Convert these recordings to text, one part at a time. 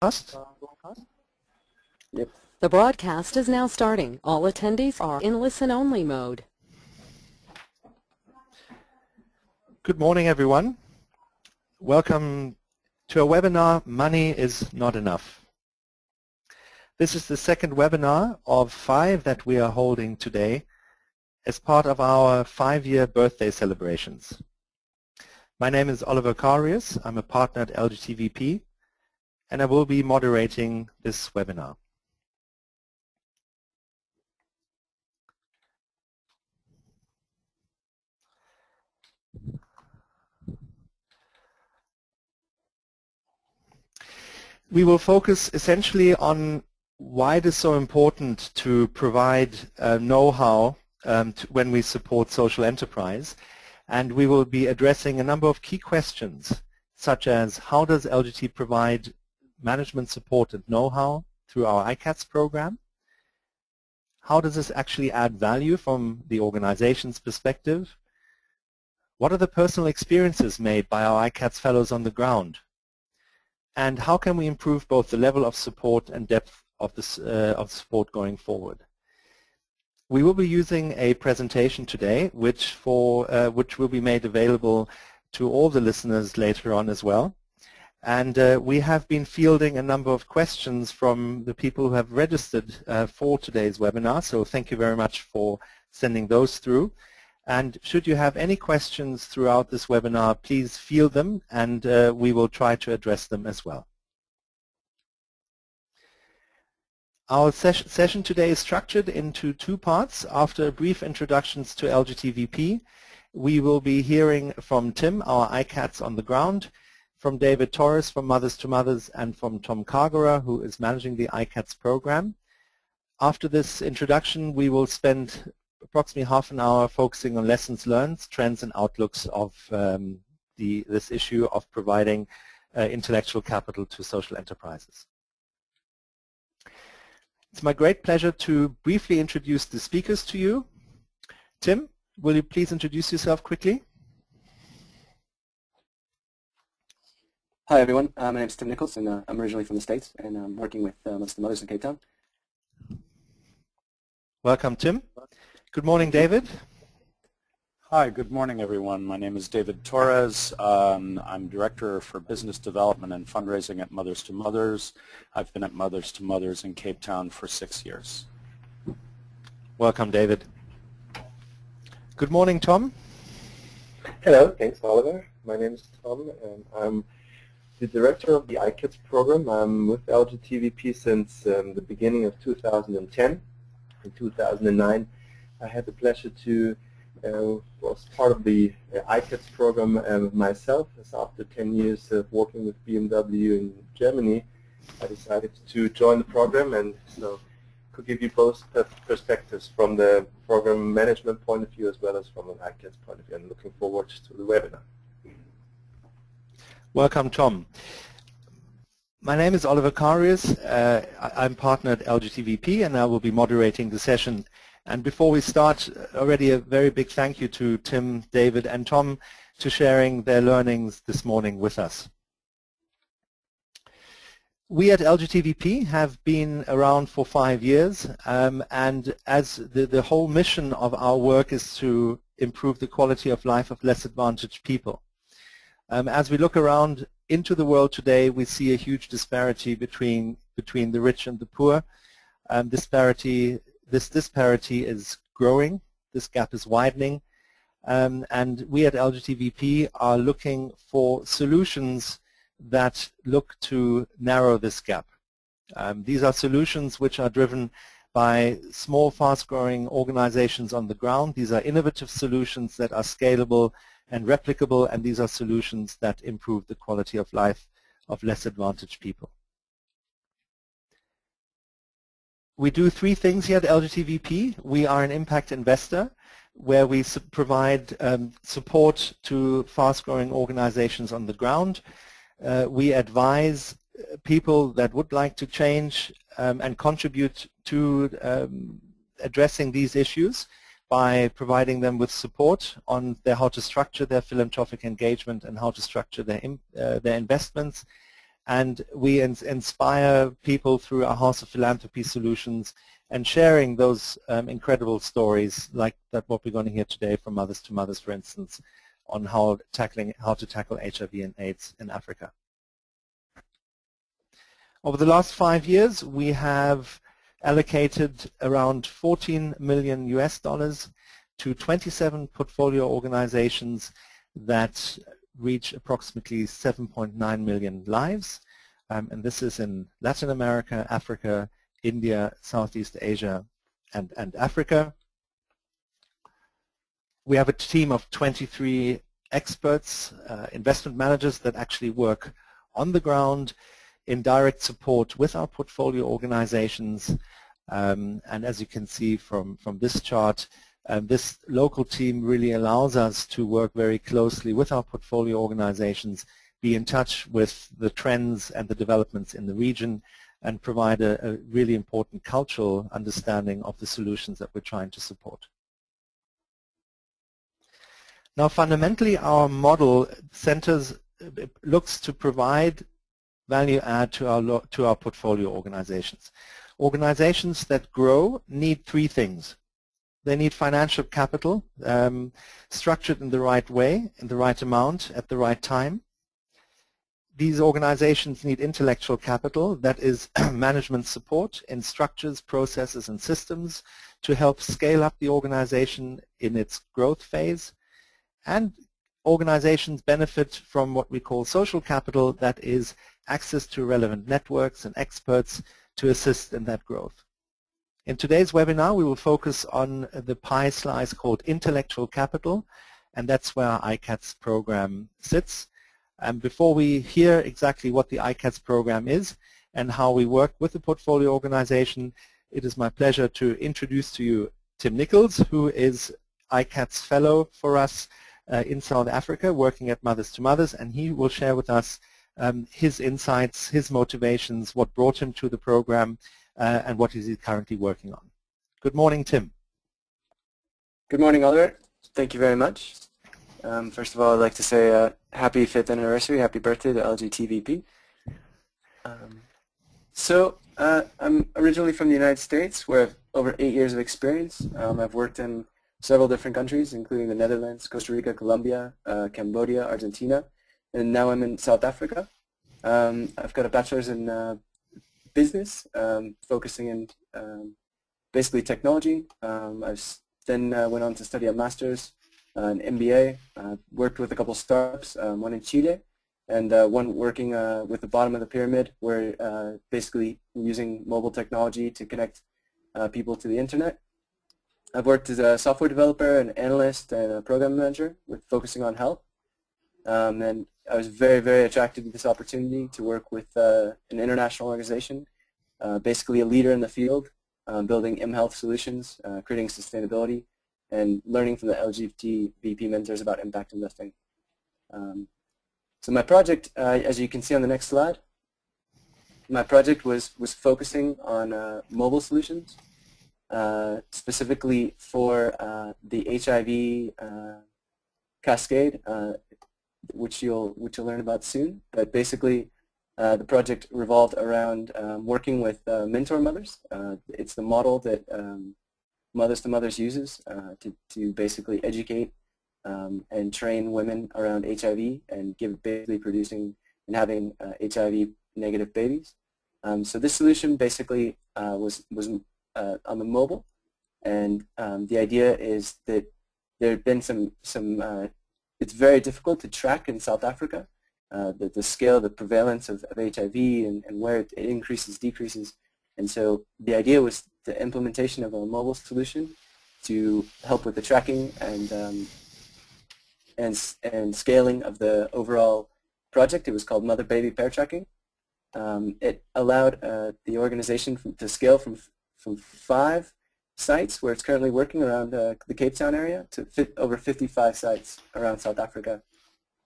Yep. The broadcast is now starting. All attendees are in listen-only mode. Good morning, everyone. Welcome to a webinar, Money is Not Enough. This is the second webinar of 5 that we are holding today as part of our 5-year birthday celebrations. My name is Oliver Karius. I'm a partner at LGT VP, and I will be moderating this webinar. We will focus essentially on why it is so important to provide know-how when we support social enterprise. And we will be addressing a number of key questions, such as how does LGT provide management support and know-how through our iCats program? How does this actually add value from the organization's perspective? What are the personal experiences made by our iCats fellows on the ground? And how can we improve both the level of support and depth of support going forward? We will be using a presentation today, which will be made available to all the listeners later on as well. And we have been fielding a number of questions from the people who have registered for today's webinar, so thank you very much for sending those through. And should you have any questions throughout this webinar, please field them, and we will try to address them as well. Our session today is structured into 2 parts. After brief introductions to LGT VP, we will be hearing from Tim, our iCats on the ground, from David Torres from Mothers to Mothers, and from Tom Cargara, who is managing the iCats program. After this introduction, we will spend approximately half an hour focusing on lessons learned, trends and outlooks of this issue of providing intellectual capital to social enterprises. It's my great pleasure to briefly introduce the speakers to you. Tim, will you please introduce yourself quickly? Hi everyone, my name is Tim Nichols, and I'm originally from the States, and I'm working with Mothers to Mothers in Cape Town. Welcome, Tim. Good morning, David. Hi, good morning everyone. My name is David Torres. I'm Director for Business Development and Fundraising at Mothers to Mothers. I've been at Mothers to Mothers in Cape Town for 6 years. Welcome, David. Good morning, Tom. Hello, thanks Oliver. My name is Tom, and I'm the Director of the iCats program. I'm with LGT VP since the beginning of 2010. In 2009, I had the pleasure to was part of the iCats program myself. As after 10 years of working with BMW in Germany, I decided to join the program, and so could give you both perspectives from the program management point of view as well as from an iCats point of view. I'm looking forward to the webinar. Welcome, Tom. My name is Oliver Karius. I'm partner at LGT VP, and I will be moderating the session. And before we start, already a very big thank you to Tim, David, and Tom to sharing their learnings this morning with us. We at LGT VP have been around for 5 years, and as the whole mission of our work is to improve the quality of life of less advantaged people. As we look around into the world today, we see a huge disparity between the rich and the poor. This disparity is growing, this gap is widening, and we at LGT VP are looking for solutions that look to narrow this gap. These are solutions which are driven by small, fast-growing organizations on the ground. These are innovative solutions that are scalable and replicable, and these are solutions that improve the quality of life of less advantaged people. We do 3 things here at LGT VP. We are an impact investor, where we provide support to fast-growing organizations on the ground. We advise people that would like to change and contribute to addressing these issues by providing them with support on how to structure their philanthropic engagement and how to structure their investments. and we inspire people through our House of Philanthropy solutions and sharing those incredible stories like that what we're going to hear today from Mothers to Mothers, for instance, on how to tackle HIV and AIDS in Africa. Over the last 5 years, we have allocated around $14 million to 27 portfolio organizations that reach approximately 7.9 million lives. And this is in Latin America, Africa, India, Southeast Asia, and Africa. We have a team of 23 experts, investment managers that actually work on the ground in direct support with our portfolio organizations. And as you can see from this chart, this local team really allows us to work very closely with our portfolio organizations, be in touch with the trends and the developments in the region, and provide a really important cultural understanding of the solutions that we're trying to support. Now, fundamentally, our model looks to provide value add to our portfolio organizations. Organizations that grow need three things. They need financial capital, structured in the right way, in the right amount, at the right time. These organizations need intellectual capital, that is management support in structures, processes, and systems to help scale up the organization in its growth phase. And organizations benefit from what we call social capital, that is access to relevant networks and experts to assist in that growth. In today's webinar, we will focus on the pie slice called intellectual capital, and that's where our iCats program sits. And before we hear exactly what the iCats program is and how we work with the portfolio organization, it is my pleasure to introduce to you Tim Nichols, who is iCats fellow for us in South Africa, working at Mothers to Mothers, and he will share with us his insights, his motivations, what brought him to the program, and what is he currently working on. Good morning, Tim. Good morning, Oliver. Thank you very much. First of all, I'd like to say happy 5th anniversary, happy birthday to LGT VP. I'm originally from the United States, where I have over 8 years of experience. I've worked in several different countries, including the Netherlands, Costa Rica, Colombia, Cambodia, Argentina, and now I'm in South Africa. I've got a bachelor's in business, focusing in basically technology. I then went on to study a master's, an MBA, worked with a couple startups, one in Chile, and one working with the bottom of the pyramid, where basically using mobile technology to connect people to the internet. I've worked as a software developer, an analyst, and a program manager, with focusing on health. And I was very, very attracted to this opportunity to work with an international organization, basically a leader in the field, building mHealth solutions, creating sustainability, and learning from the LGT VP mentors about impact investing. So my project, as you can see on the next slide, my project was focusing on mobile solutions, specifically for the HIV cascade, which you'll learn about soon. But basically, the project revolved around working with mentor mothers. It's the model that Mothers to Mothers uses to basically educate and train women around HIV and basically producing and having HIV negative babies. So this solution basically was on the mobile, and the idea is that there have been some it's very difficult to track in South Africa, the scale, the prevalence of HIV and where it increases, decreases. And so the idea was the implementation of a mobile solution to help with the tracking and scaling of the overall project. It was called Mother-Baby Pair Tracking. It allowed the organization to scale from 5 sites, where it's currently working around the Cape Town area, to over 55 sites around South Africa.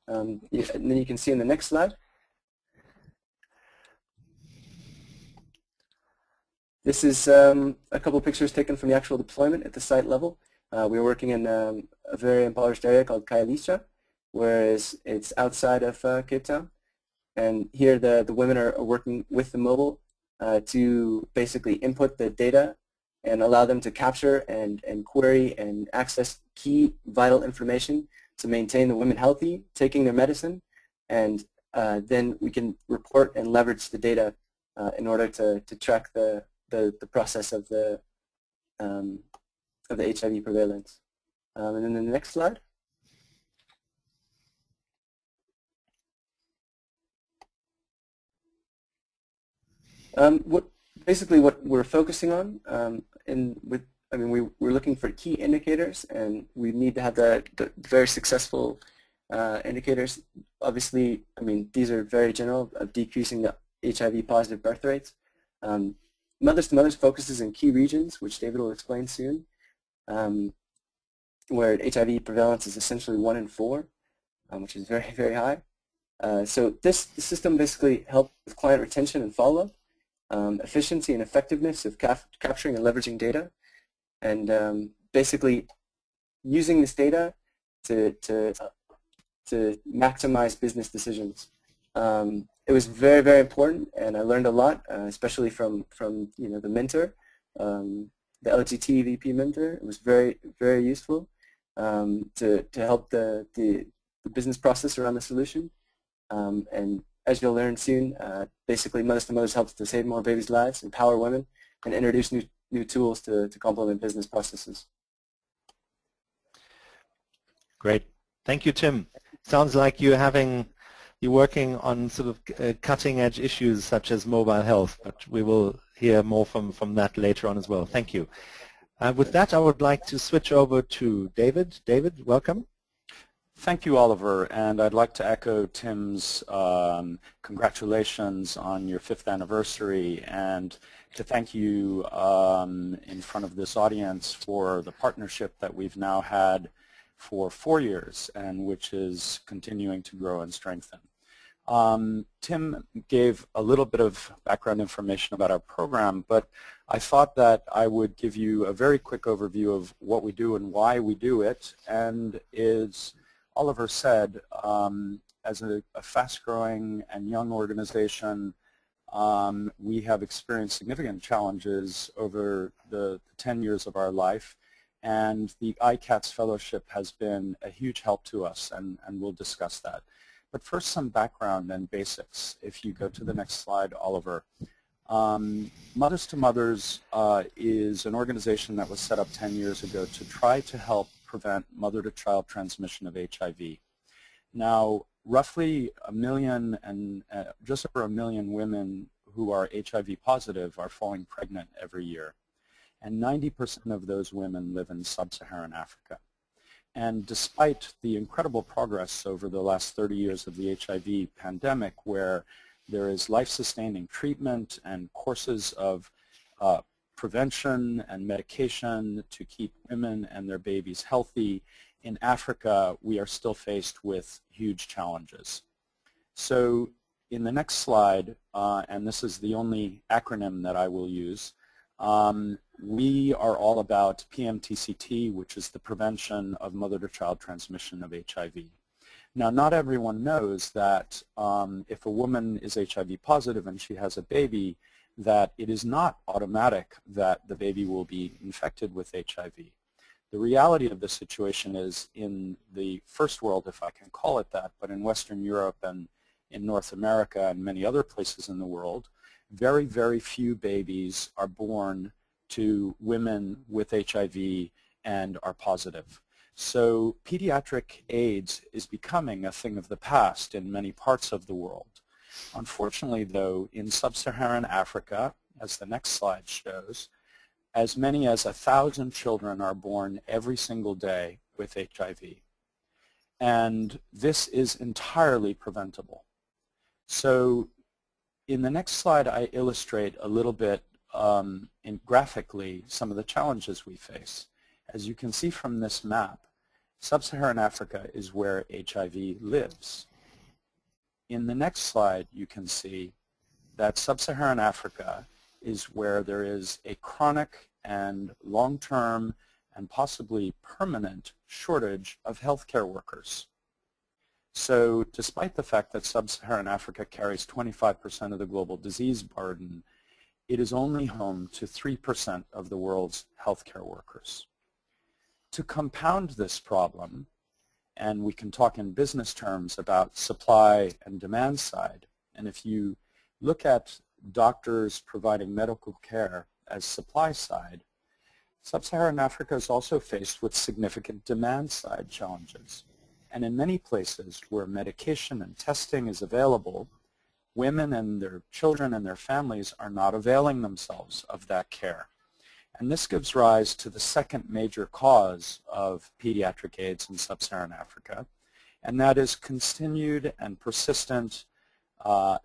And then you can see in the next slide, this is a couple pictures taken from the actual deployment at the site level. We were working in a very impoverished area called Khayelitsha, whereas it's outside of Cape Town. And here the women are working with the mobile to basically input the data and allow them to capture and query and access key vital information to maintain the women healthy, taking their medicine, and then we can report and leverage the data in order to track the process of the HIV prevalence. And then the next slide. Basically what we're focusing on, we're looking for key indicators, and we need to have the very successful indicators. Obviously, these are very general, of decreasing the HIV positive birth rates. Mothers to Mothers focuses in key regions, which David will explain soon, where HIV prevalence is essentially 1 in 4, which is very, very high. So the system basically helps with client retention and follow-up, efficiency and effectiveness of capturing and leveraging data, and basically using this data to maximize business decisions. It was very, very important, and I learned a lot, especially from the mentor, the LGT VP mentor. It was very, very useful to help the business process around the solution. And as you'll learn soon, basically Mothers to Mothers helps to save more babies' lives, empower women, and introduce new tools to complement business processes. Great. Thank you, Tim. Sounds like you're working on sort of cutting-edge issues such as mobile health, but we will hear more from that later on as well. Thank you. With that, I would like to switch over to David. David, welcome. Thank you, Oliver, and I'd like to echo Tim's congratulations on your 5th anniversary, and to thank you in front of this audience for the partnership that we've now had for 4 years, and which is continuing to grow and strengthen. Tim gave a little bit of background information about our program, but I thought that I would give you a very quick overview of what we do and why we do it, and is Oliver said, as a fast-growing and young organization, we have experienced significant challenges over the 10 years of our life, and the iCats Fellowship has been a huge help to us, and we'll discuss that. But first, some background and basics. If you go to the next slide, Oliver. Mothers to Mothers is an organization that was set up 10 years ago to try to help prevent mother-to-child transmission of HIV. Now, roughly just over 1 million women who are HIV positive are falling pregnant every year, and 90% of those women live in sub-Saharan Africa. And despite the incredible progress over the last 30 years of the HIV pandemic, where there is life-sustaining treatment and courses of prevention and medication to keep women and their babies healthy, in Africa we are still faced with huge challenges. So in the next slide, and this is the only acronym that I will use, we are all about PMTCT, which is the prevention of mother-to-child transmission of HIV. Now, not everyone knows that if a woman is HIV positive and she has a baby, that it is not automatic that the baby will be infected with HIV. The reality of the situation is, in the first world, if I can call it that, but in Western Europe and in North America and many other places in the world, very, very few babies are born to women with HIV and are positive. So pediatric AIDS is becoming a thing of the past in many parts of the world. Unfortunately, though, in sub-Saharan Africa, as the next slide shows, as many as 1,000 children are born every single day with HIV. And this is entirely preventable. So in the next slide, I illustrate a little bit graphically some of the challenges we face. As you can see from this map, sub-Saharan Africa is where HIV lives. In the next slide, you can see that sub-Saharan Africa is where there is a chronic and long-term and possibly permanent shortage of healthcare workers. So despite the fact that sub-Saharan Africa carries 25% of the global disease burden, it is only home to 3% of the world's healthcare workers. To compound this problem, and we can talk in business terms about supply and demand side, and if you look at doctors providing medical care as supply side, sub-Saharan Africa is also faced with significant demand side challenges. And in many places where medication and testing is available, women and their children and their families are not availing themselves of that care. And this gives rise to the second major cause of pediatric AIDS in sub-Saharan Africa, and that is continued and persistent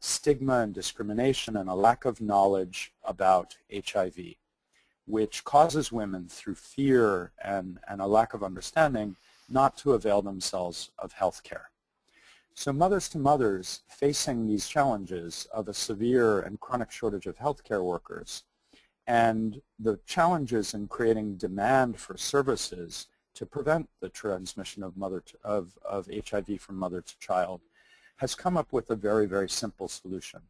stigma and discrimination and a lack of knowledge about HIV, which causes women through fear and a lack of understanding not to avail themselves of health care. So mothers to mothers facing these challenges of a severe and chronic shortage of healthcare workers and the challenges in creating demand for services to prevent the transmission of HIV from mother to child has come up with a very, very simple solution.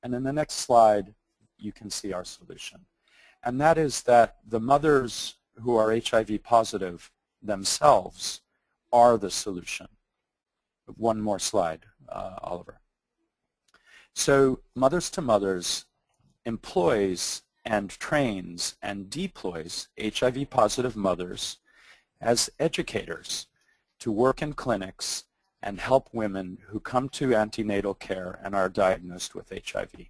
And in the next slide, you can see our solution. And that is that the mothers who are HIV positive themselves are the solution. One more slide, Oliver. So Mothers to Mothers employs and trains and deploys HIV positive mothers as educators to work in clinics and help women who come to antenatal care and are diagnosed with HIV.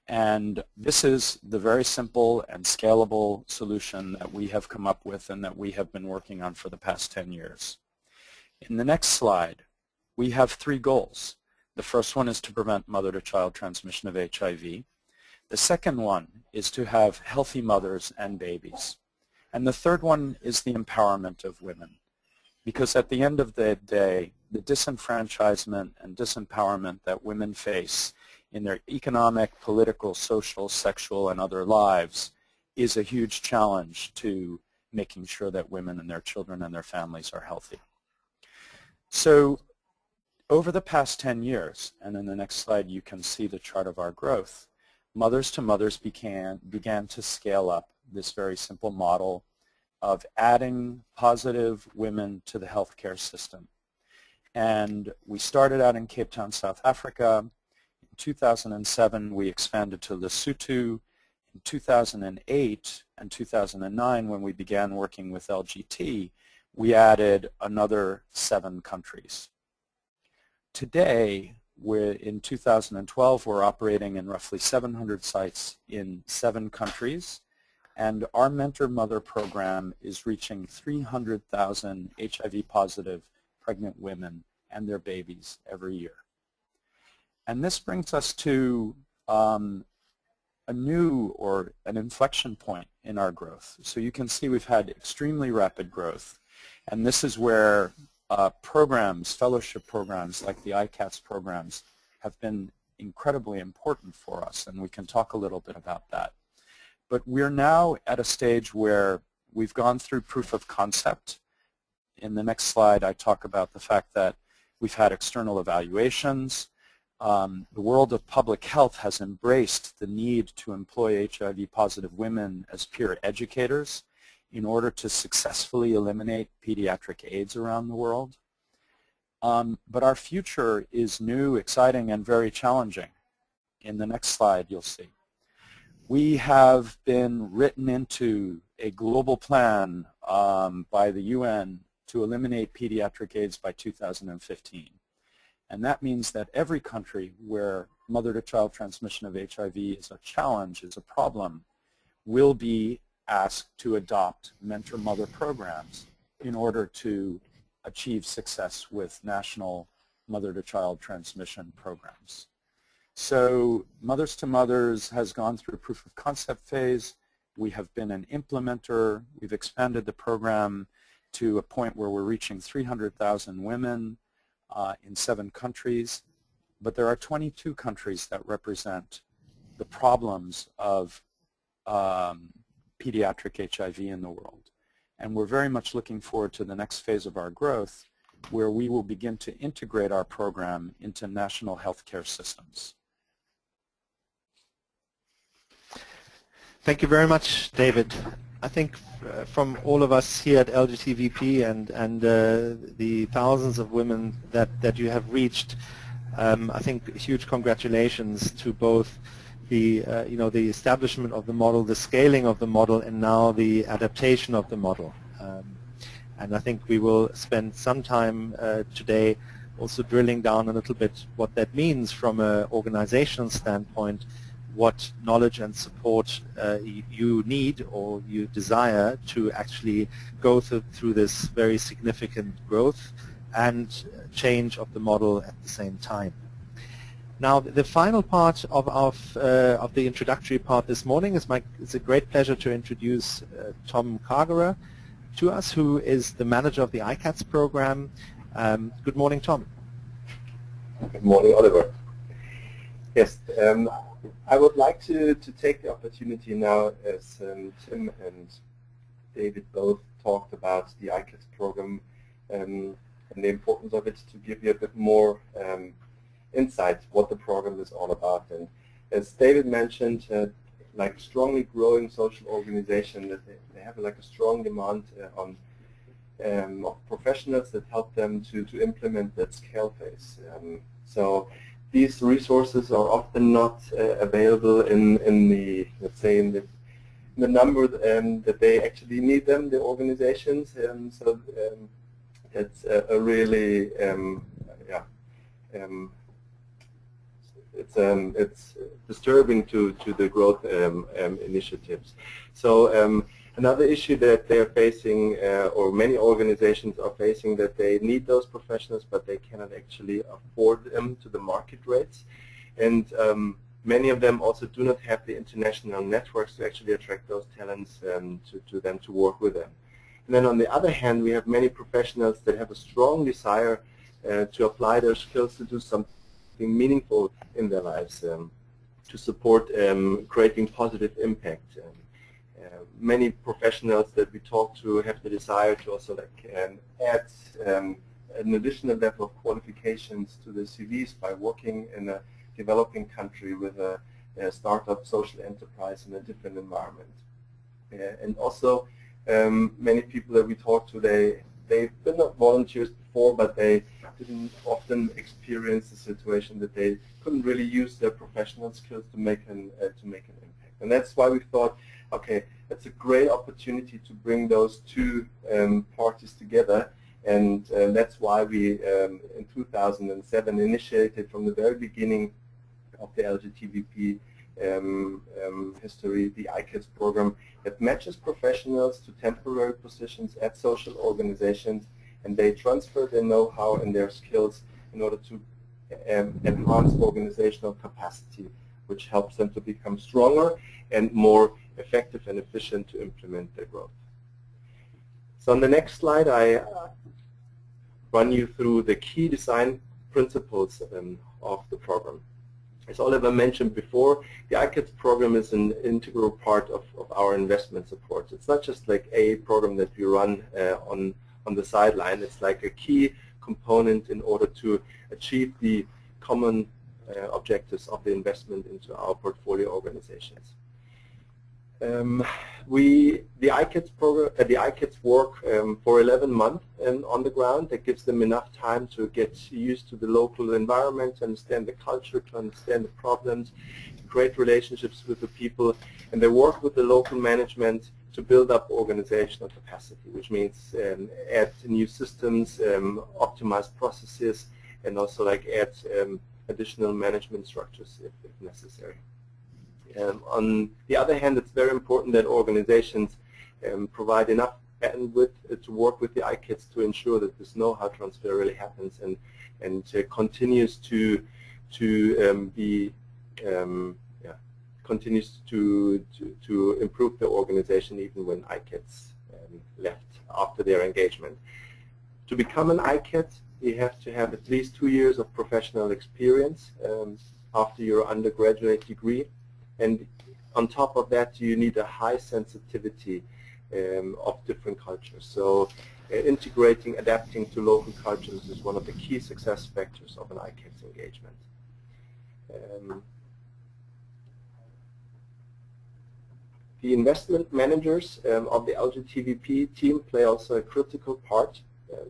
And this is the very simple and scalable solution that we have come up with and that we have been working on for the past 10 years. In the next slide, we have 3 goals. The first one is to prevent mother-to-child transmission of HIV. The second one is to have healthy mothers and babies. And the third one is the empowerment of women. Because at the end of the day, the disenfranchisement and disempowerment that women face in their economic, political, social, sexual, and other lives is a huge challenge to making sure that women and their children and their families are healthy. So over the past 10 years, and in the next slide you can see the chart of our growth, Mothers to Mothers began to scale up this very simple model of adding positive women to the healthcare system. And we started out in Cape Town, South Africa. In 2007, we expanded to Lesotho. In 2008 and 2009, when we began working with LGT, we added another 7 countries. Today, in 2012, we're operating in roughly 700 sites in 7 countries, and our Mentor Mother program is reaching 300,000 HIV-positive pregnant women and their babies every year. And this brings us to a new or an inflection point in our growth. So you can see we've had extremely rapid growth, and this is where programs, fellowship programs like the iCats programs have been incredibly important for us, and we can talk a little bit about that. But we're now at a stage where we've gone through proof of concept. In the next slide, I talk about the fact that we've had external evaluations. The world of public health has embraced the need to employ HIV-positive women as peer educators in order to successfully eliminate pediatric AIDS around the world. But our future is new, exciting, and very challenging. In the next slide, you'll see. We have been written into a global plan by the UN to eliminate pediatric AIDS by 2015. And that means that every country where mother-to-child transmission of HIV is a challenge, is a problem, will be asked to adopt mentor-mother programs in order to achieve success with national mother-to-child transmission programs. So Mothers to Mothers has gone through a proof of concept phase. We have been an implementer. We've expanded the program to a point where we're reaching 300,000 women in 7 countries. But there are 22 countries that represent the problems of pediatric HIV in the world. And we're very much looking forward to the next phase of our growth, where we will begin to integrate our program into national healthcare systems. Thank you very much, David. I think from all of us here at LGT VP and the thousands of women that you have reached, I think huge congratulations to both the the establishment of the model, the scaling of the model, and now the adaptation of the model. And I think we will spend some time today also drilling down a little bit what that means from an organizational standpoint, what knowledge and support you need or you desire to actually go through this very significant growth and change of the model at the same time. Now, the final part of the introductory part this morning it's a great pleasure to introduce Tom Cargerer to us, who is the manager of the iCats program. Good morning, Tom. Good morning, Oliver. Yes, I would like to take the opportunity now, as Tim and David both talked about the iCats program and the importance of it, to give you a bit more insight what the program is all about. And as David mentioned, like a strongly growing social organization, that they have like a strong demand of professionals that help them to implement that scale phase. So these resources are often not available in the, let's say, in the number that they actually need them, the organizations. So it's a really, it's disturbing to the growth initiatives. So another issue that they're facing, or many organizations are facing, that they need those professionals, but they cannot actually afford them to the market rates. And many of them also do not have the international networks to actually attract those talents to them to work with them. And then on the other hand, we have many professionals that have a strong desire to apply their skills to do something meaningful in their lives, to support creating positive impact. Many professionals that we talk to have the desire to also add an additional level of qualifications to the CVs by working in a developing country with a startup social enterprise in a different environment. And also many people that we talk to, they've been not volunteers before, but they didn't often experience the situation that they couldn't really use their professional skills to make an impact. And that's why we thought, okay, that's a great opportunity to bring those two parties together. And that's why we, in 2007, initiated from the very beginning of the LGT VP history, the iCats program that matches professionals to temporary positions at social organizations, and they transfer their know-how and their skills in order to enhance organizational capacity, which helps them to become stronger and more effective and efficient to implement their growth. So on the next slide, I run you through the key design principles of the program. As Oliver mentioned before, the iCats program is an integral part of our investment support. It's not just like a program that we run on the sideline. It's like a key component in order to achieve the common objectives of the investment into our portfolio organizations. The iCats program, the iCats work for 11 months on the ground. That gives them enough time to get used to the local environment, to understand the culture, to understand the problems, to create relationships with the people, and they work with the local management to build up organizational capacity, which means add new systems, optimize processes, and also add additional management structures if necessary. On the other hand, it's very important that organizations provide enough bandwidth to work with the iCats to ensure that this know-how transfer really happens and continues to improve the organization even when iCats left after their engagement. To become an iCat, you have to have at least 2 years of professional experience after your undergraduate degree. And on top of that, you need a high sensitivity of different cultures. So integrating, adapting to local cultures is one of the key success factors of an iCats engagement. The investment managers of the LGT VP team play also a critical part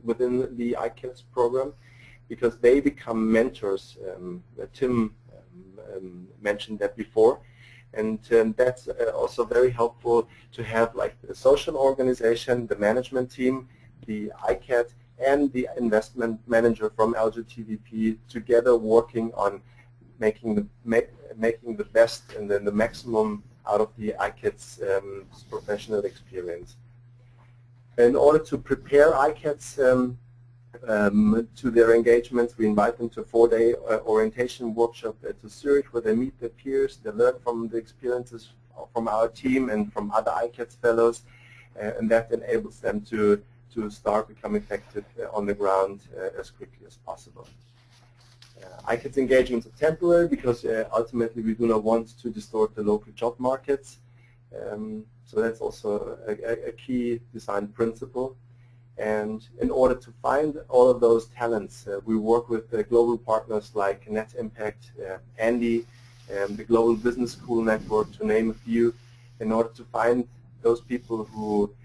within the iCats program, because they become mentors. Tim mentioned that before, and that's also very helpful to have like the social organization, the management team, the iCat, and the investment manager from LGTVP together working on making the best and then the maximum out of the iCats professional experience. In order to prepare iCats to their engagements, we invite them to a 4-day orientation workshop to Zurich, where they meet their peers, they learn from the experiences from our team and from other iCats fellows, and that enables them to start become effective on the ground as quickly as possible. iCats engagements are temporary because ultimately we do not want to distort the local job markets. So that's also a key design principle. And in order to find all of those talents, we work with global partners like Net Impact, Andy, the Global Business School Network, to name a few, in order to find those people who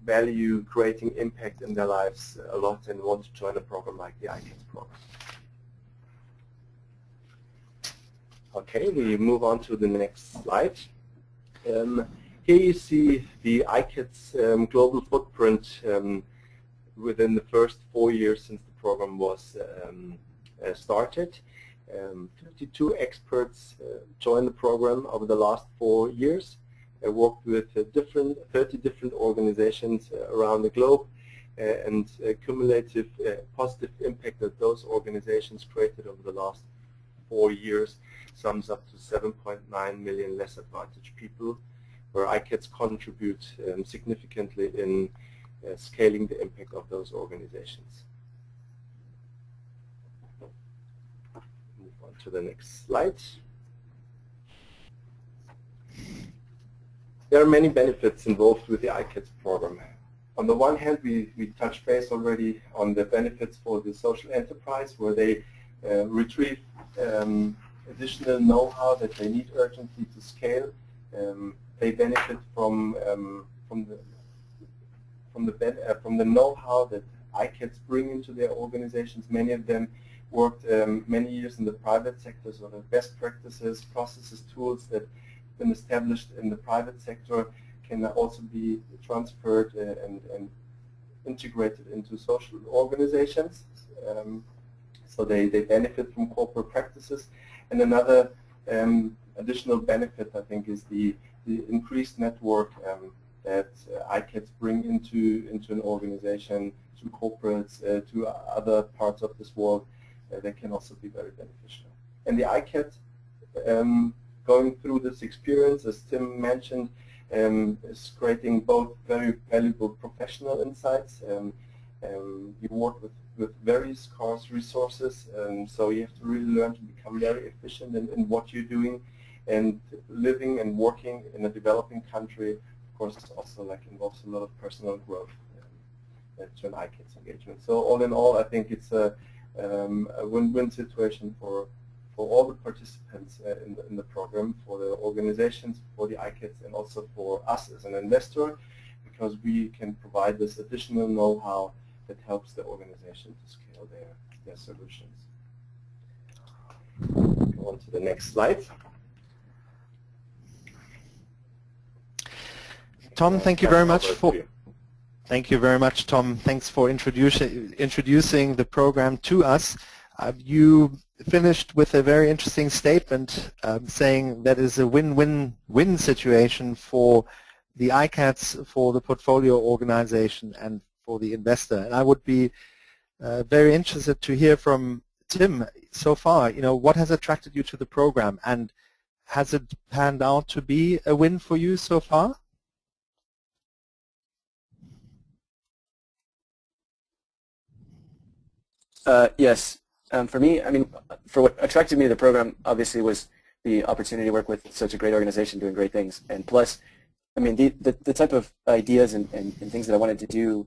value creating impact in their lives a lot and want to join a program like the iCats program. Okay, we move on to the next slide. Here you see the iCats global footprint within the first 4 years since the program was started. 52 experts joined the program over the last 4 years. I worked with 30 different organizations around the globe, and cumulative positive impact that those organizations created over the last 4 years sums up to 7.9 million less advantaged people, where iCats contribute significantly in scaling the impact of those organizations. Move on to the next slide. There are many benefits involved with the iCats program. On the one hand, we touched base already on the benefits for the social enterprise, where they retrieve additional know-how that they need urgently to scale. They benefit from the know-how that iCats bring into their organizations. Many of them worked many years in the private sector, so the best practices, processes, tools that have been established in the private sector can also be transferred and integrated into social organizations. So they benefit from corporate practices. And another additional benefit, I think, is the increased network that iCats bring into an organization, to corporates, to other parts of this world, that can also be very beneficial. And the iCat, going through this experience, as Tim mentioned, is creating both very valuable professional insights. You work with very scarce resources, so you have to really learn to become very efficient in what you're doing. And living and working in a developing country, of course, also involves a lot of personal growth to an iCats engagement. So all in all, I think it's a win-win situation for all the participants in the program, for the organizations, for the iCats, and also for us as an investor, because we can provide this additional know-how that helps the organization to scale their solutions. Go on to the next slide. Tom, thank you very much for. Thank you very much, Tom. Thanks for introducing the program to us. You finished with a very interesting statement saying that is a win-win-win situation for the iCats, for the portfolio organization, and for the investor. And I would be very interested to hear from Tim so far. What has attracted you to the program, and has it panned out to be a win for you so far? Yes. For me, for what attracted me to the program, obviously, was the opportunity to work with such a great organization doing great things. And plus, I mean, the type of ideas and things that I wanted to do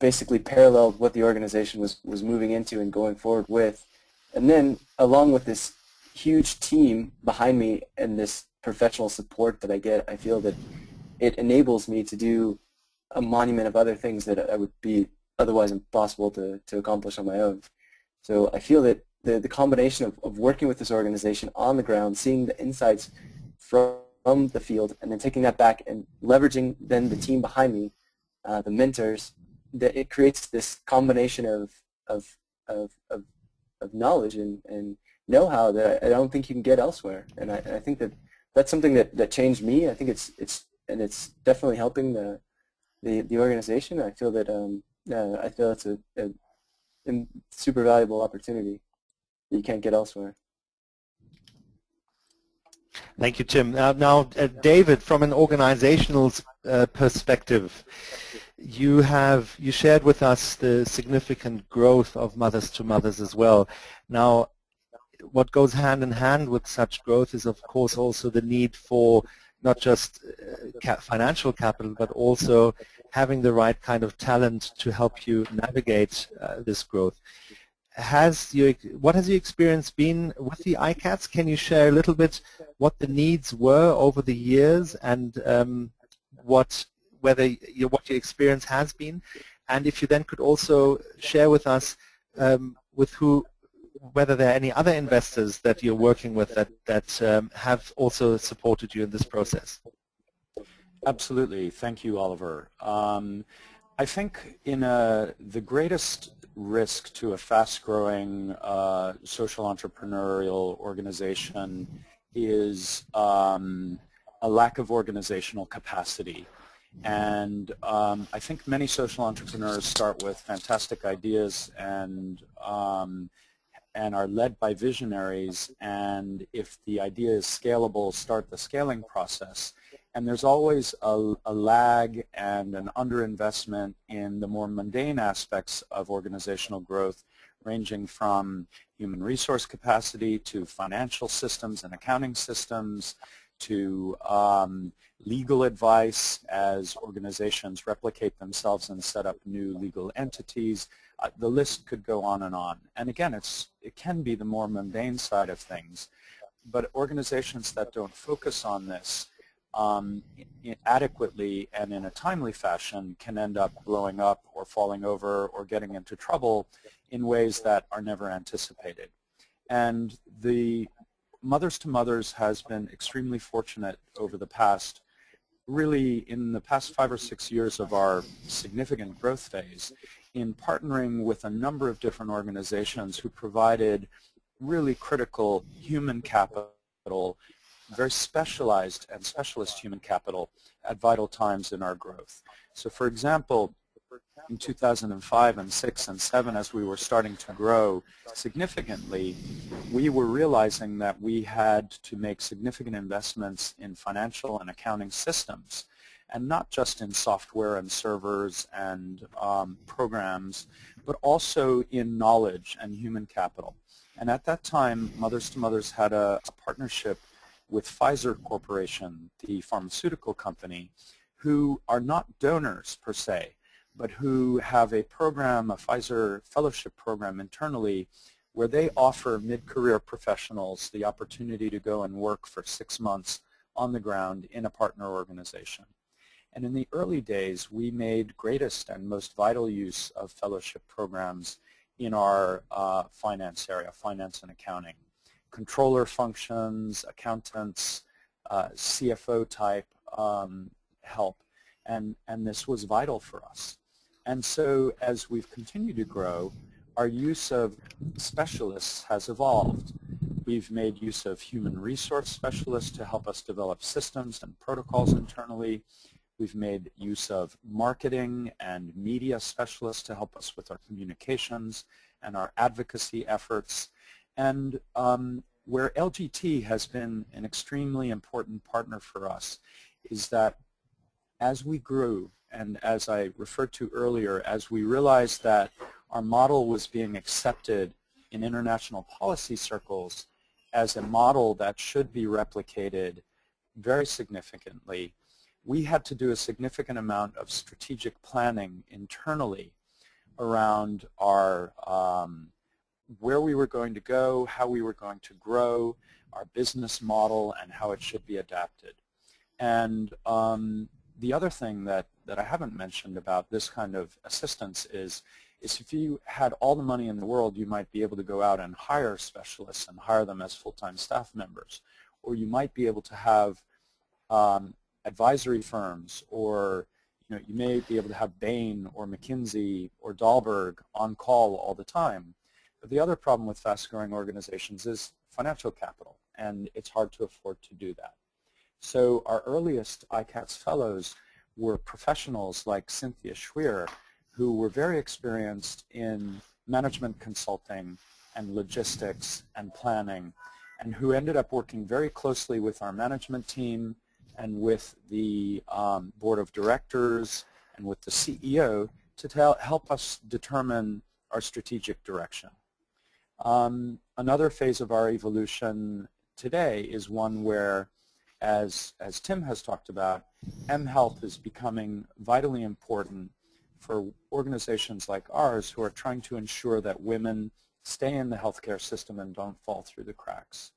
basically paralleled what the organization was moving into and going forward with. And then along with this huge team behind me and this professional support that I get, I feel that it enables me to do a monument of other things that I would be otherwise impossible to accomplish on my own. So I feel that the combination of working with this organization on the ground, seeing the insights from the field, and then taking that back and leveraging then the team behind me, the mentors, that it creates this combination of knowledge and know-how that I don't think you can get elsewhere. And I think that that's something that changed me. I think it's definitely helping the organization. I feel that I feel it's a super valuable opportunity that you can't get elsewhere. Thank you, Tim. Now, David, from an organizational perspective, you shared with us the significant growth of Mothers to Mothers as well. Now, what goes hand in hand with such growth is, of course, also the need for not just financial capital, but also having the right kind of talent to help you navigate this growth. What has your experience been with the iCats? Can you share a little bit what the needs were over the years and what your experience has been? And if you then could also share with us whether there are any other investors that you're working with that have also supported you in this process. Absolutely. Thank you, Oliver. I think the greatest risk to a fast-growing social entrepreneurial organization is a lack of organizational capacity. And I think many social entrepreneurs start with fantastic ideas and are led by visionaries, and if the idea is scalable, start the scaling process. And there's always a lag and an underinvestment in the more mundane aspects of organizational growth, ranging from human resource capacity to financial systems and accounting systems to legal advice as organizations replicate themselves and set up new legal entities. The list could go on and on. And again, it can be the more mundane side of things. But organizations that don't focus on this adequately and in a timely fashion can end up blowing up or falling over or getting into trouble in ways that are never anticipated. And the Mothers to Mothers has been extremely fortunate over the past, really in the past 5 or 6 years of our significant growth phase, in partnering with a number of different organizations who provided really critical human capital, very specialized and specialist human capital at vital times in our growth. So for example, in 2005 and 6 and 7, as we were starting to grow significantly, we were realizing that we had to make significant investments in financial and accounting systems, and not just in software and servers and programs, but also in knowledge and human capital. And at that time, Mothers to Mothers had a partnership with Pfizer Corporation, the pharmaceutical company, who are not donors per se, but who have a program, a Pfizer fellowship program internally, where they offer mid-career professionals the opportunity to go and work for 6 months on the ground in a partner organization. And in the early days, we made greatest and most vital use of fellowship programs in our finance area, finance and accounting. Controller functions, accountants, CFO type help, and this was vital for us. And so as we've continued to grow, our use of specialists has evolved. We've made use of human resource specialists to help us develop systems and protocols internally. We've made use of marketing and media specialists to help us with our communications and our advocacy efforts. And where LGT has been an extremely important partner for us is that as we grew, and as I referred to earlier, as we realized that our model was being accepted in international policy circles as a model that should be replicated very significantly, we had to do a significant amount of strategic planning internally around our where we were going to go, how we were going to grow, our business model, and how it should be adapted. And the other thing that I haven't mentioned about this kind of assistance is if you had all the money in the world, you might be able to go out and hire specialists and hire them as full-time staff members. Or you might be able to have advisory firms, or you may be able to have Bain or McKinsey or Dahlberg on call all the time. But the other problem with fast-growing organizations is financial capital, and it's hard to afford to do that. So our earliest iCats fellows were professionals like Cynthia Schweer, who were very experienced in management consulting and logistics and planning, and who ended up working very closely with our management team and with the board of directors and with the CEO to help us determine our strategic direction. Another phase of our evolution today is one where, as Tim has talked about, mHealth is becoming vitally important for organizations like ours who are trying to ensure that women stay in the healthcare system and don't fall through the cracks.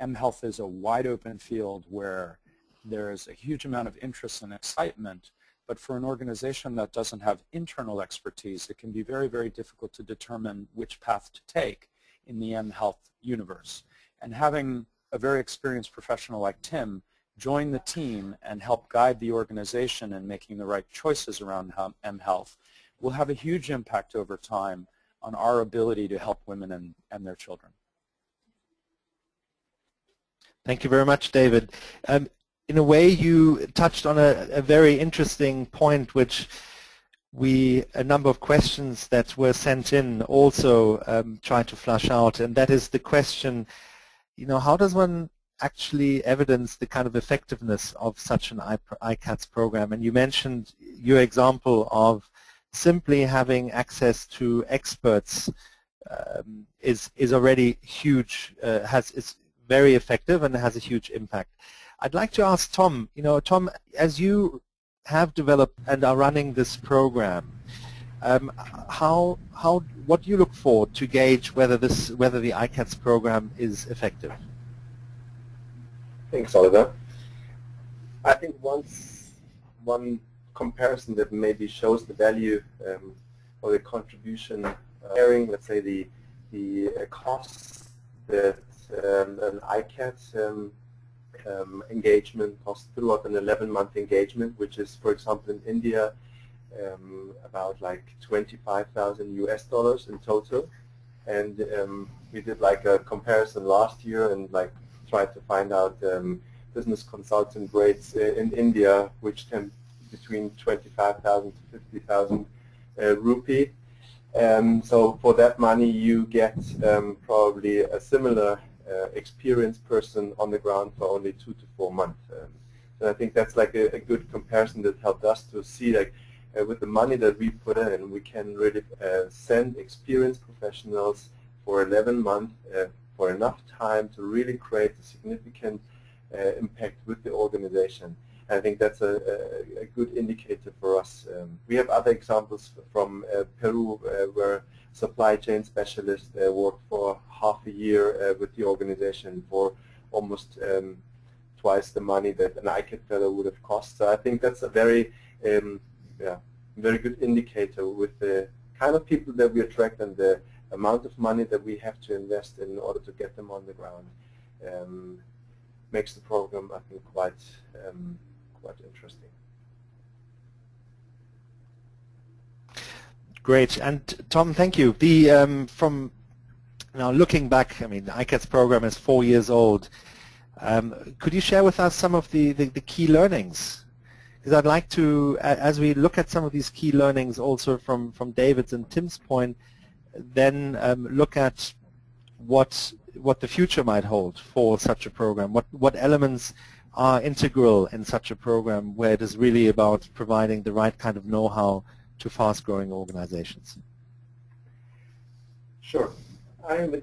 mHealth is a wide open field where there is a huge amount of interest and excitement, but for an organization that doesn't have internal expertise, it can be very, very difficult to determine which path to take in the mHealth universe. And having a very experienced professional like Tim join the team and help guide the organization in making the right choices around mHealth will have a huge impact over time on our ability to help women and their children. Thank you very much, David. In a way, you touched on a very interesting point, which a number of questions that were sent in also tried to flush out, and that is the question, how does one actually evidence the kind of effectiveness of such an iCats program? And you mentioned your example of simply having access to experts is already huge, is very effective and has a huge impact. I'd like to ask Tom, Tom, as you have developed and are running this program, what do you look for to gauge whether the iCats program is effective? Thanks, Oliver. I think one comparison that maybe shows the value or the contribution, sharing, let's say, the costs that an iCats engagement costs throughout an 11-month engagement, which is, for example, in India, about like $25,000 in total. And we did like a comparison last year and like tried to find out business consultant rates in India, which can between 25,000 to 50,000 rupee. So for that money, you get probably a similar experienced person on the ground for only 2 to 4 months. And I think that's like a good comparison that helped us to see, like, with the money that we put in, we can really send experienced professionals for 11 months for enough time to really create a significant impact with the organization. And I think that's a good indicator for us. We have other examples from Peru where supply chain specialists worked for half a year with the organization for almost twice the money that an iCat fellow would have cost. So I think that's a very very good indicator with the kind of people that we attract and the amount of money that we have to invest in order to get them on the ground. Makes the program, I think, quite interesting. Great, and Tom, thank you. From now looking back, I mean, the iCats program is 4 years old. Could you share with us some of the key learnings? Because I'd like to, as we look at some of these key learnings also from David's and Tim's point, then look at what the future might hold for such a program. What elements are integral in such a program where it is really about providing the right kind of know-how to fast-growing organizations? Sure. I'm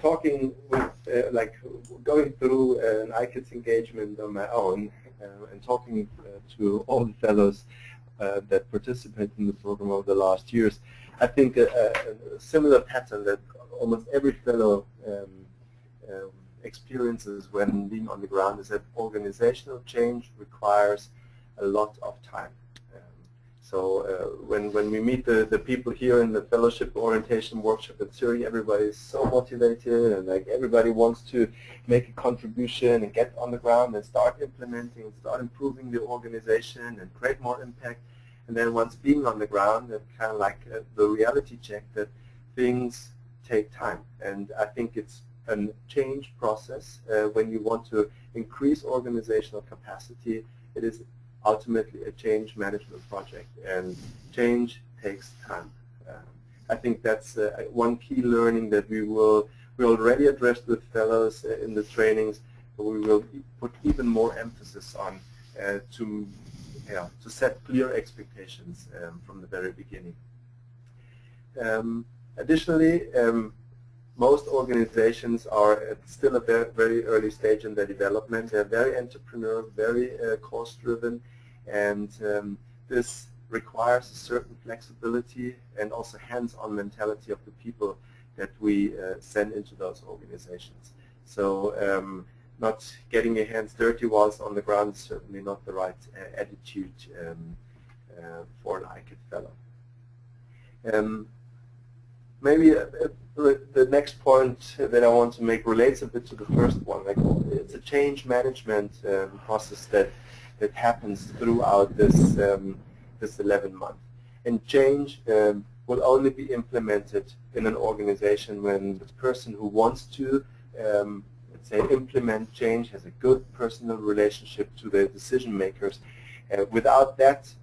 talking with, like, going through an iCats engagement on my own and talking to all the fellows that participate in the program over the last years. I think a similar pattern that almost every fellow experiences when being on the ground is that organizational change requires a lot of time. So when we meet the people here in the fellowship orientation workshop in Zurich, everybody is so motivated and like everybody wants to make a contribution and get on the ground and start implementing and start improving the organization and create more impact. And then once being on the ground, it's kind of like the reality check that things take time. And I think it's a change process. When you want to increase organizational capacity, it is ultimately a change management project, and change takes time. I think that's one key learning that we already addressed with fellows in the trainings, but we will put even more emphasis on to set clear expectations from the very beginning. Additionally, most organizations are at still a very early stage in their development. They're very entrepreneurial, very cost-driven, and this requires a certain flexibility and also hands-on mentality of the people that we send into those organizations. So not getting your hands dirty whilst on the ground is certainly not the right attitude for an iCat fellow. Maybe the next point that I want to make relates a bit to the first one. Like, it's a change management process that happens throughout this 11 months. And change will only be implemented in an organization when the person who wants to, let's say, implement change has a good personal relationship to the decision makers. Without that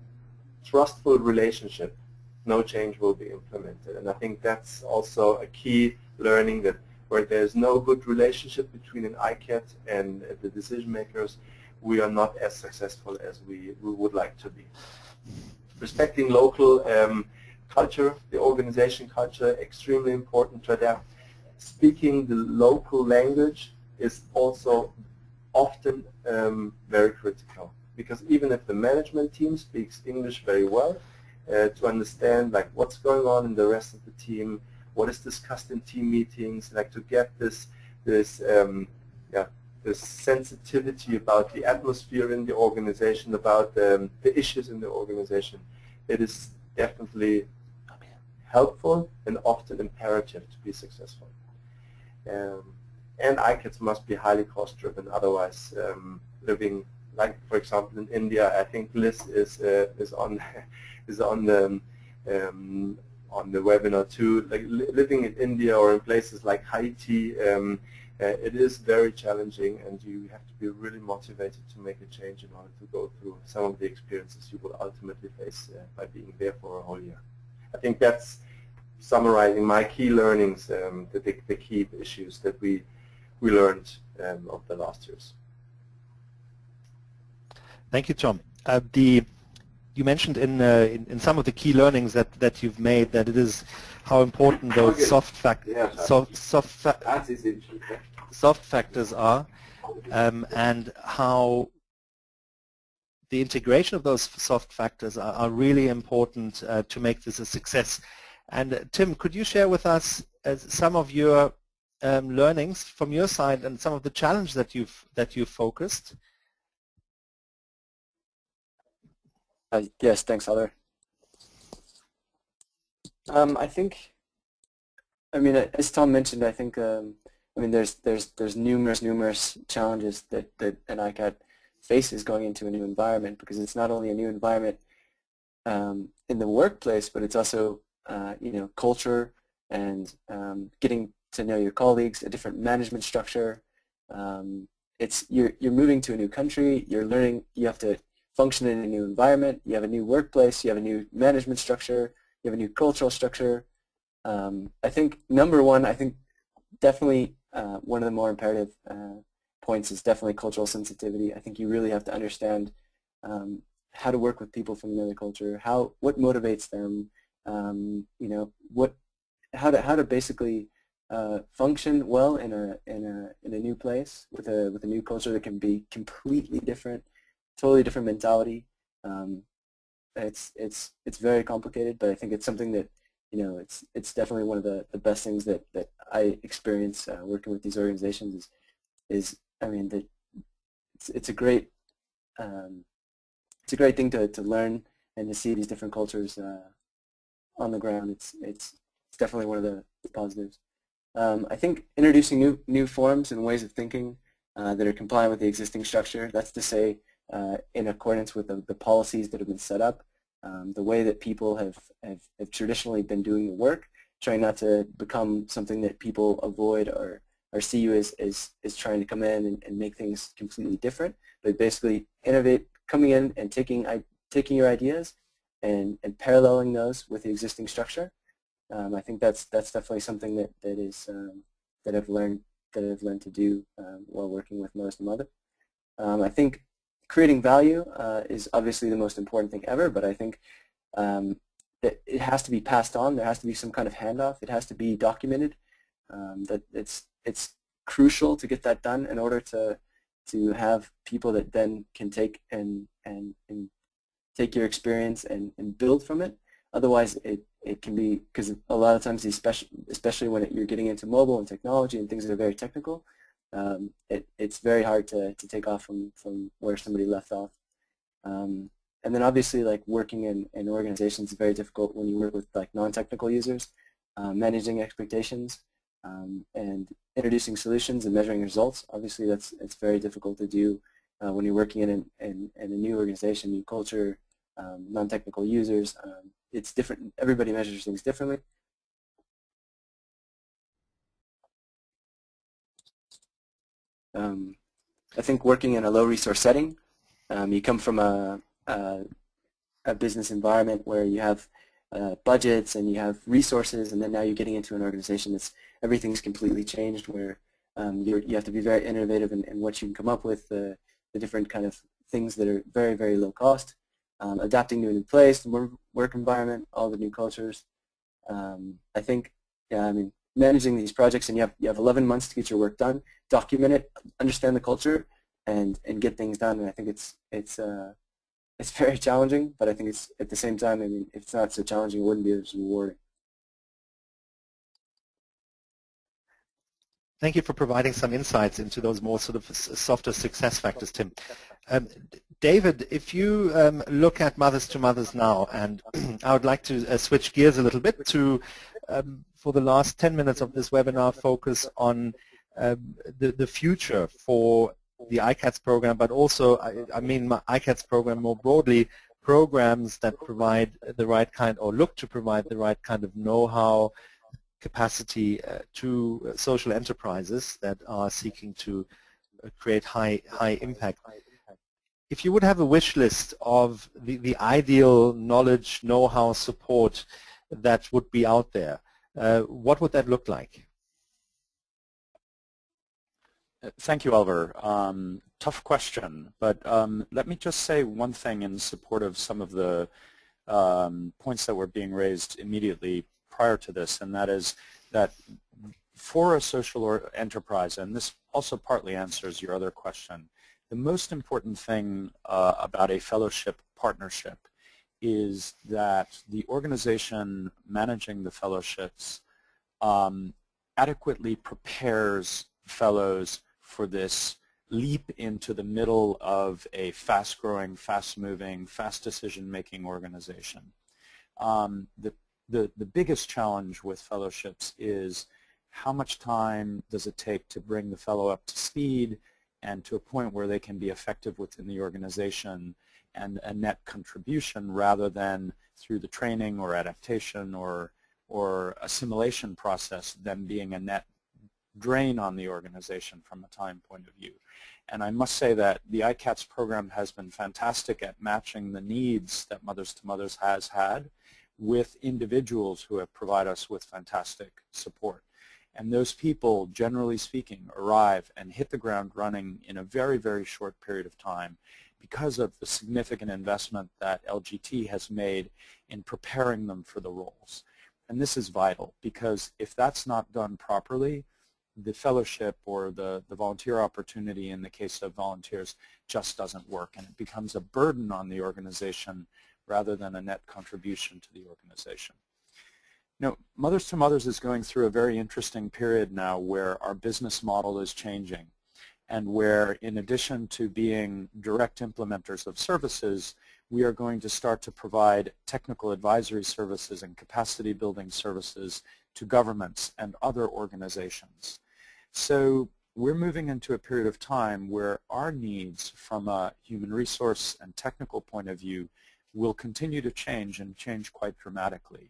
trustful relationship, no change will be implemented. And I think that's also a key learning, that where there's no good relationship between an iCat and the decision makers, we are not as successful as we would like to be. Respecting local culture, the organization culture, extremely important to adapt. Speaking the local language is also often very critical, because even if the management team speaks English very well, to understand like what's going on in the rest of the team, what is discussed in team meetings, like to get this sensitivity about the atmosphere in the organization, about the issues in the organization. It is definitely helpful and often imperative to be successful. And iCats must be highly cost-driven. Otherwise, living, like for example in India, I think Liz is on the webinar too. Like living in India or in places like Haiti, it is very challenging, and you have to be really motivated to make a change in order to go through some of the experiences you will ultimately face by being there for a whole year. I think that's summarizing my key learnings, the key issues that we learned of the last years. Thank you, Tom. You mentioned in some of the key learnings that you've made that it is how important those soft factors are, and how the integration of those soft factors are really important to make this a success. And Tim, could you share with us some of your learnings from your side and some of the challenges that you've focused? Yes, thanks, Oliver. I think, as Tom mentioned, I think, there's numerous challenges that an iCat faces going into a new environment, because it's not only a new environment in the workplace, but it's also, culture and getting to know your colleagues, a different management structure. You're moving to a new country. You're learning. You have to function in a new environment. You have a new workplace. You have a new management structure. You have a new cultural structure. I think number one, definitely one of the more imperative points is definitely cultural sensitivity. I think you really have to understand how to work with people from another culture, what motivates them, how to basically function well in a new place with a new culture that can be completely different, totally different mentality. It's very complicated, but I think it's something that, it's definitely one of the best things that I experience working with these organizations is I mean that it's a great thing to learn and to see these different cultures on the ground. It's definitely one of the positives. I think introducing new forms and ways of thinking that are compliant with the existing structure, that's to say in accordance with the policies that have been set up, the way that people have traditionally been doing the work, trying not to become something that people avoid or see you as trying to come in and make things completely different, but basically innovate, coming in and taking your ideas and paralleling those with the existing structure. I think that's definitely something that I've learned to do while working with Mothers to Mother. I think creating value is obviously the most important thing ever, but I think that it has to be passed on. There has to be some kind of handoff. It has to be documented. That it's crucial to get that done in order to have people that then can take and take your experience and build from it. Otherwise, it can be, because a lot of times, especially when you're getting into mobile and technology and things that are very technical, it's very hard to take off from where somebody left off. And then obviously, like, working in organizations is very difficult when you work with like non-technical users, managing expectations, and introducing solutions and measuring results. Obviously, it's very difficult to do when you're working in a new organization, new culture, non-technical users. It's different. Everybody measures things differently. I think working in a low-resource setting, you come from a business environment where you have budgets and you have resources, and then now you're getting into an organization that's everything's completely changed, where you have to be very innovative in what you can come up with, the different kind of things that are very, very low cost, adapting to a new place, the work environment, all the new cultures. I think, yeah, I mean, managing these projects, and you have 11 months to get your work done, document it, understand the culture, and get things done. And I think it's very challenging, but I think it's, at the same time, I mean, if it's not so challenging, it wouldn't be as rewarding. Thank you for providing some insights into those more sort of softer success factors, Tim. David, if you look at Mothers to Mothers now, and I would like to switch gears a little bit to, for the last 10 minutes of this webinar, focus on the future for the iCats program, but also, I mean, my iCats program more broadly, programs that provide the right kind, or look to provide the right kind of know-how, capacity to social enterprises that are seeking to create high impact. If you would have a wish list of the ideal knowledge, know-how, support that would be out there, what would that look like? Thank you, Oliver. Tough question, but let me just say one thing in support of some of the points that were being raised immediately prior to this, and that is that for a social enterprise, and this also partly answers your other question, the most important thing about a fellowship partnership is that the organization managing the fellowships adequately prepares fellows for this leap into the middle of a fast-growing, fast-moving, fast decision-making organization. The biggest challenge with fellowships is how much time does it take to bring the fellow up to speed and to a point where they can be effective within the organization and a net contribution, rather than through the training or adaptation or assimilation process, them being a net drain on the organization from a time point of view. And I must say that the iCats program has been fantastic at matching the needs that Mothers to Mothers has had with individuals who have provided us with fantastic support. And those people, generally speaking, arrive and hit the ground running in a very, very short period of time because of the significant investment that LGT has made in preparing them for the roles. And this is vital, because if that's not done properly, the fellowship or the volunteer opportunity in the case of volunteers just doesn't work, and it becomes a burden on the organization rather than a net contribution to the organization. You know, Mothers to Mothers is going through a very interesting period now where our business model is changing, and where in addition to being direct implementers of services, we are going to start to provide technical advisory services and capacity building services to governments and other organizations. So we're moving into a period of time where our needs from a human resource and technical point of view will continue to change, and change quite dramatically.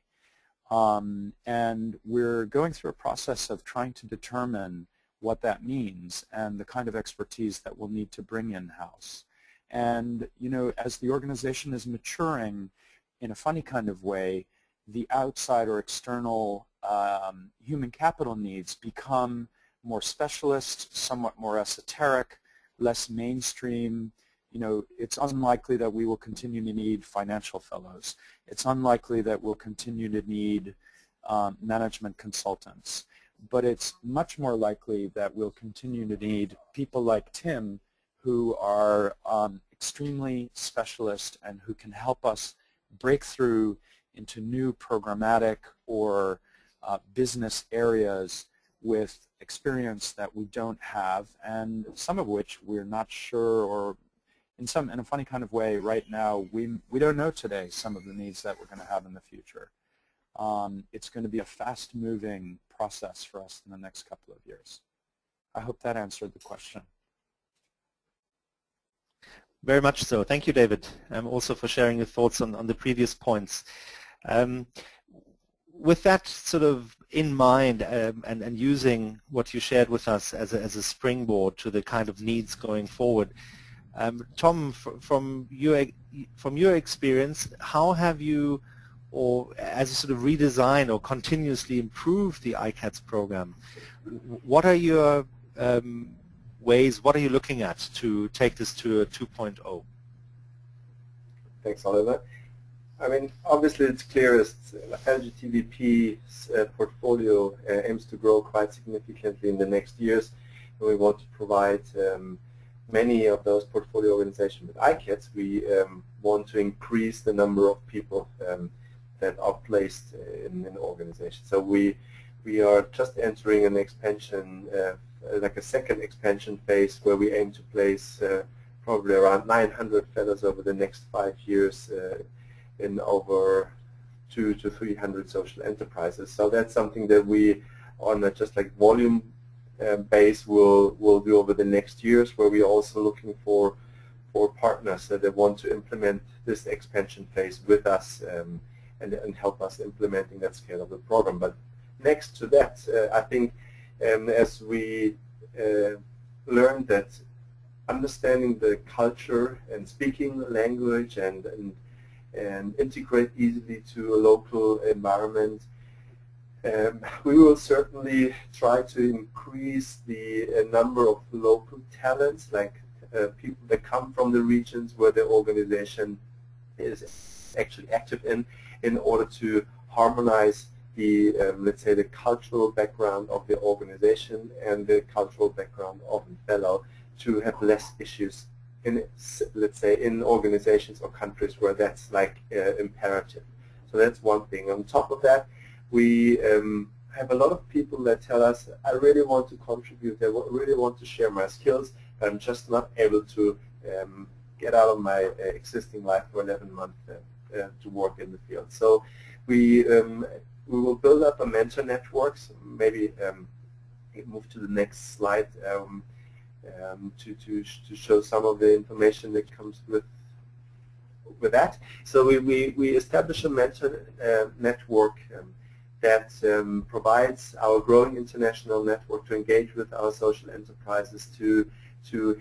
And we're going through a process of trying to determine what that means and the kind of expertise that we'll need to bring in-house. And, you know, as the organization is maturing in a funny kind of way, the outside or external human capital needs become more specialist, somewhat more esoteric, less mainstream. You know, it's unlikely that we will continue to need financial fellows. It's unlikely that we'll continue to need management consultants. But it's much more likely that we'll continue to need people like Tim, who are extremely specialist and who can help us break through into new programmatic or business areas with experience that we don't have, and some of which we're not sure, or in a funny kind of way right now we don't know today some of the needs that we're going to have in the future. It's going to be a fast-moving process for us in the next couple of years. I hope that answered the question. Very much so. Thank you, David, also for sharing your thoughts on the previous points. With that sort of in mind, and using what you shared with us as a springboard to the kind of needs going forward, Tom, from your experience, how have you, or as you sort of redesign or continuously improve the iCats program, what are your ways, what are you looking at to take this to a 2.0? Thanks, Oliver. I mean, obviously it's clear as LGT VP's portfolio aims to grow quite significantly in the next years, and we want to provide many of those portfolio organizations with iCats. We want to increase the number of people that are placed in an organization. So we are just entering an expansion, like a second expansion phase, where we aim to place probably around 900 fellows over the next 5 years in over 200 to 300 social enterprises. So that's something that we, on a just like volume base, will do over the next years, where we're also looking for partners that want to implement this expansion phase with us and help us implementing that scalable program. But next to that, I think as we learned that understanding the culture and speaking language and integrate easily to a local environment, we will certainly try to increase the number of local talents, like people that come from the regions where the organization is actually active in order to harmonize the, let's say, the cultural background of the organization and the cultural background of the fellow, to have less issues in, let's say, in organizations or countries where that's like imperative. So that's one thing. On top of that, we have a lot of people that tell us, I really want to contribute, I really want to share my skills, but I'm just not able to get out of my existing life for 11 months to work in the field. So we will build up a mentor network. So maybe move to the next slide to show some of the information that comes with that. So we establish a mentor network that provides our growing international network to engage with our social enterprises, to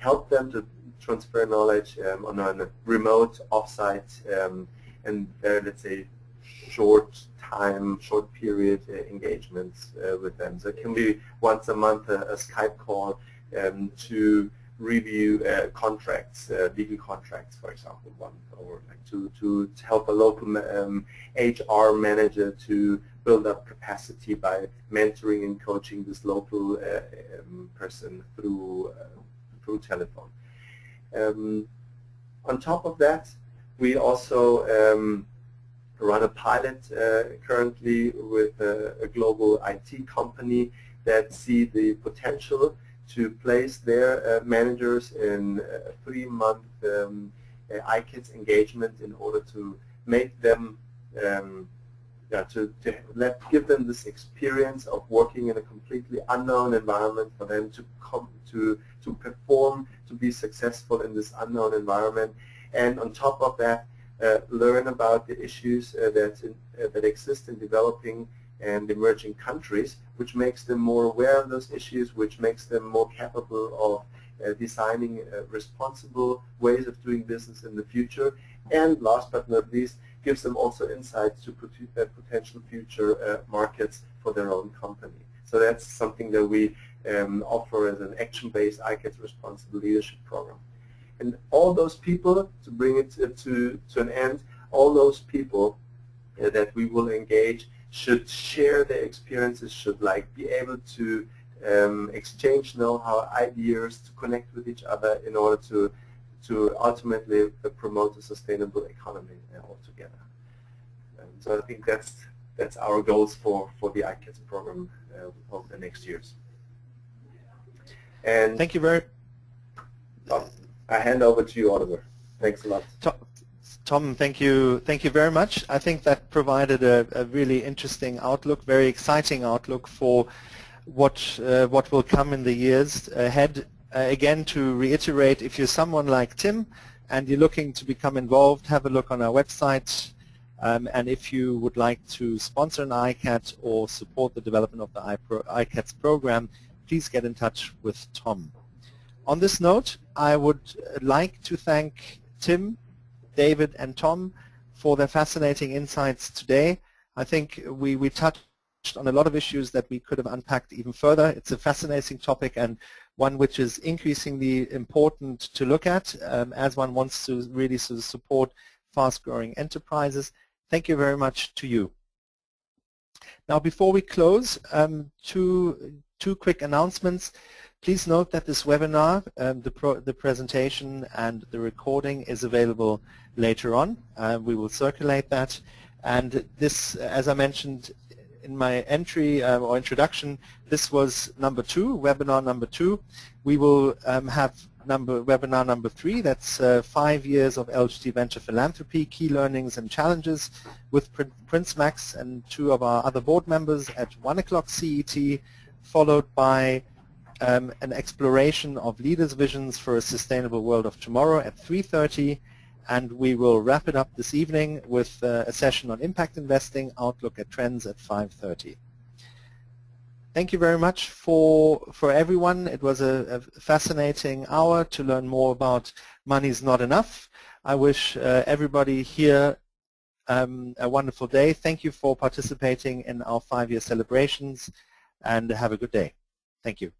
help them to transfer knowledge on a remote, offsite, and let's say short period engagements with them. So it can be once a month a Skype call to review contracts, legal contracts, for example, or like to help a local HR manager to build up capacity by mentoring and coaching this local person through telephone. On top of that, we also run a pilot currently with a global IT company that see the potential to place their managers in a 3-month iCats engagement in order to make them, give them this experience of working in a completely unknown environment, for them to come to perform, to be successful in this unknown environment, and on top of that, learn about the issues that exist in developing and emerging countries, which makes them more aware of those issues, which makes them more capable of designing responsible ways of doing business in the future, and last but not least, gives them also insights to potential future markets for their own company. So that's something that we offer as an action-based iCats responsible leadership program. And all those people, to bring it to an end, all those people that we will engage should share their experiences, should be able to exchange know-how, ideas, to connect with each other in order to ultimately promote a sustainable economy altogether. So I think that's our goals for the iCats program over the next years. And thank you very. I hand over to you, Oliver. Thanks a lot. Tom, thank you very much. I think that provided a really interesting outlook, very exciting outlook for what will come in the years ahead. Again, to reiterate, if you're someone like Tim and you're looking to become involved, have a look on our website. And if you would like to sponsor an iCat or support the development of the iCats program, please get in touch with Tom. On this note, I would like to thank Tim, David, and Tom for their fascinating insights today. I think we touched on a lot of issues that we could have unpacked even further. It's a fascinating topic and one which is increasingly important to look at as one wants to really sort of support fast-growing enterprises. Thank you very much to you. Now, before we close, two quick announcements. Please note that this webinar, the presentation and the recording is available later on. We will circulate that. And this, as I mentioned in my entry or introduction, this was number 2, webinar number 2. We will have webinar number 3, that's 5 years of LGT Venture Philanthropy, Key Learnings and Challenges, with Prince Max and 2 of our other board members at 1 o'clock CET, followed by an exploration of leaders' visions for a sustainable world of tomorrow at 3:30, and we will wrap it up this evening with a session on impact investing, outlook at trends at 5:30. Thank you very much for everyone. It was a fascinating hour to learn more about money's not enough. I wish everybody here a wonderful day. Thank you for participating in our 5-year celebrations, and have a good day. Thank you.